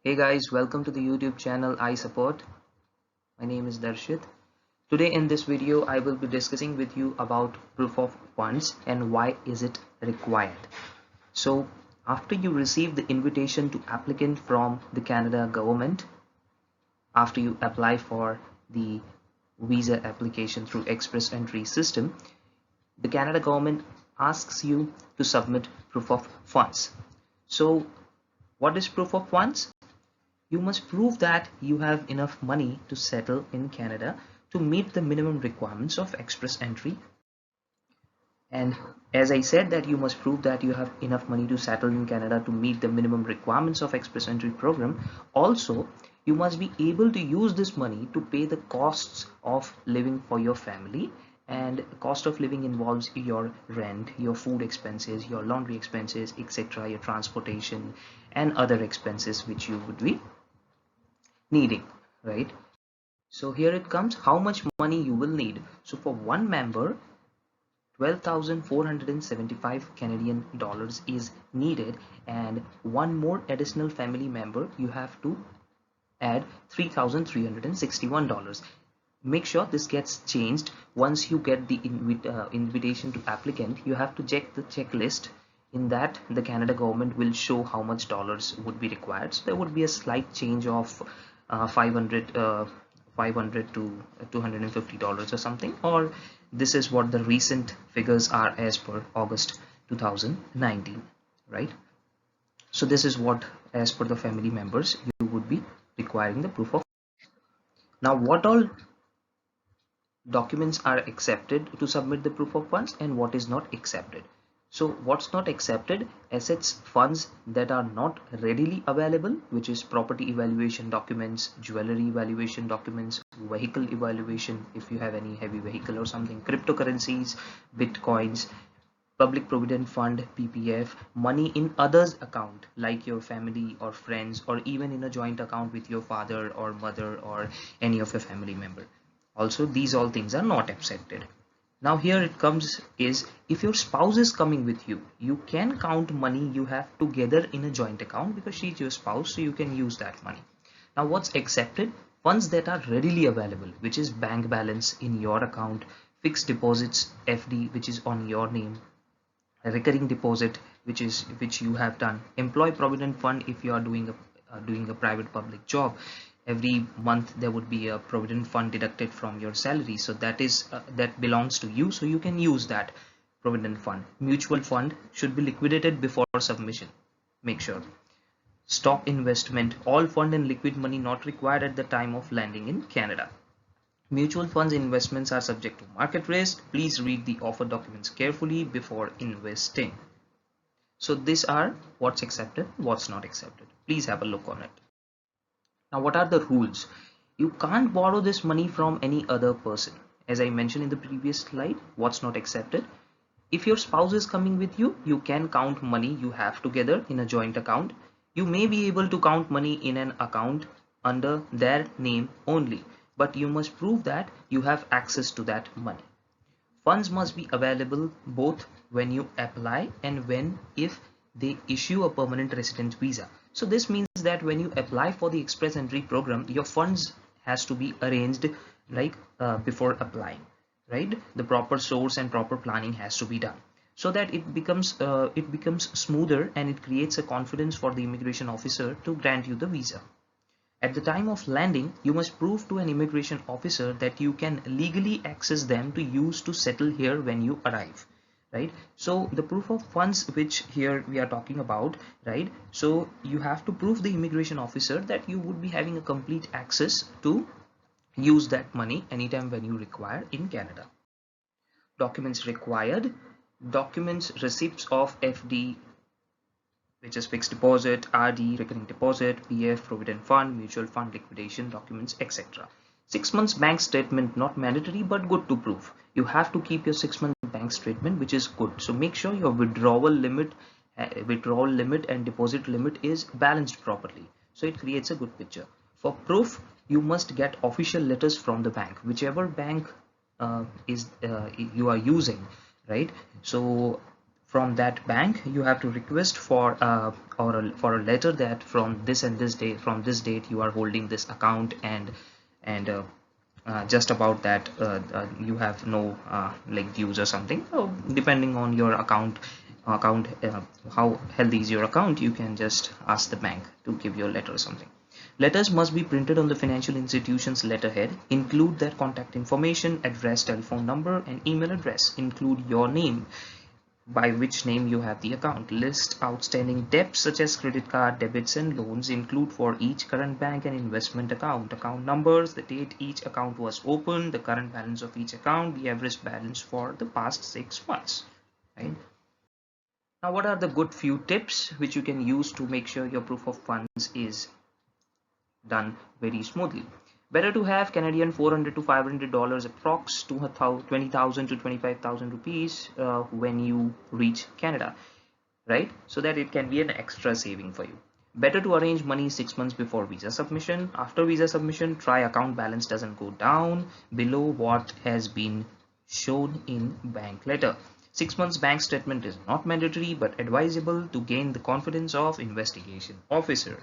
Hey guys, welcome to the YouTube channel I support. My name is Darshit. Today in this video I will be discussing with you about proof of funds and why is it required. So after you receive the invitation to applicant from the Canada government, after you apply for the visa application through express entry system, the Canada government asks you to submit proof of funds. So what is proof of funds? You must prove that you have enough money to settle in Canada to meet the minimum requirements of express entry. And as I said that you must prove that you have enough money to settle in Canada to meet the minimum requirements of express entry program. Also, you must be able to use this money to pay the costs of living for your family, and cost of living involves your rent, your food expenses, your laundry expenses, etc., your transportation and other expenses which you would be needing, right? So here it comes, how much money you will need. So for one member, 12,475 Canadian dollars is needed, and one more additional family member you have to add $3,361. Make sure this gets changed once you get the invitation to applicant. You have to check the checklist. In that, the Canada government will show how much dollars would be required. So there would be a slight change of 500 to $250 or something, or this is what the recent figures are as per August 2019, right? So this is what, as per the family members, you would be requiring the proof of. Now what all documents are accepted to submit the proof of funds and what is not accepted. So what's not accepted? Assets funds that are not readily available, which is property evaluation documents, jewelry evaluation documents, vehicle evaluation if you have any heavy vehicle or something, cryptocurrencies, bitcoins, public provident fund, PPF, money in others account like your family or friends, or even in a joint account with your father or mother or any of your family member. Also, these all things are not accepted. Now here it comes is, if your spouse is coming with you, you can count money you have together in a joint account because she's your spouse, so you can use that money. Now what's accepted? Funds that are readily available, which is bank balance in your account, fixed deposits, FD, which is on your name, a recurring deposit, which you have done, employee provident fund if you are doing a private public job. Every month there would be a provident fund deducted from your salary, so that belongs to you, so you can use that provident fund. Mutual fund should be liquidated before submission. Make sure. Stock investment, all fund and liquid money not required at the time of landing in Canada. Mutual funds investments are subject to market risk. Please read the offer documents carefully before investing. So these are what's accepted, what's not accepted. Please have a look on it. Now what are the rules? You can't borrow this money from any other person. As I mentioned in the previous slide, what's not accepted? If your spouse is coming with you, you can count money you have together in a joint account. You may be able to count money in an account under their name only, but you must prove that you have access to that money. Funds must be available both when you apply and when if they issue a permanent resident visa. So this means that when you apply for the express entry program, your funds has to be arranged like before applying, right? The proper source and proper planning has to be done so that it becomes smoother, and it creates a confidence for the immigration officer to grant you the visa. At the time of landing, you must prove to an immigration officer that you can legally access them to use to settle here when you arrive, right? So the proof of funds which here we are talking about, right? So you have to prove the immigration officer that you would be having a complete access to use that money anytime when you require in Canada. Documents required. Documents, receipts of FD, which is fixed deposit, RD, recurring deposit, PF, provident fund, mutual fund, liquidation documents, etc. 6 months bank statement, not mandatory but good to prove. You have to keep your 6 month bank statement, which is good. So make sure your withdrawal limit and deposit limit is balanced properly. So it creates a good picture. For proof, you must get official letters from the bank, whichever bank you are using, right? So from that bank, you have to request for for a letter that from this and this date, from this date you are holding this account, and just about that you have no like dues or something. So depending on your account how healthy is your account, you can just ask the bank to give you a letter or something. Letters must be printed on the financial institution's letterhead. Include their contact information, address, telephone number, and email address. Include your name, by which name you have the account. List outstanding debts such as credit card, debits, and loans. Include for each current bank and investment account. Account numbers, the date each account was opened, the current balance of each account, the average balance for the past 6 months. Right? Now, what are the good few tips which you can use to make sure your proof of funds is done very smoothly? Better to have Canadian $400 to $500 approx to 20,000 to 25,000 rupees when you reach Canada, right? So that it can be an extra saving for you. Better to arrange money 6 months before visa submission. After visa submission, try account balance doesn't go down below what has been shown in bank letter. 6 months bank statement is not mandatory but advisable to gain the confidence of investigation officer.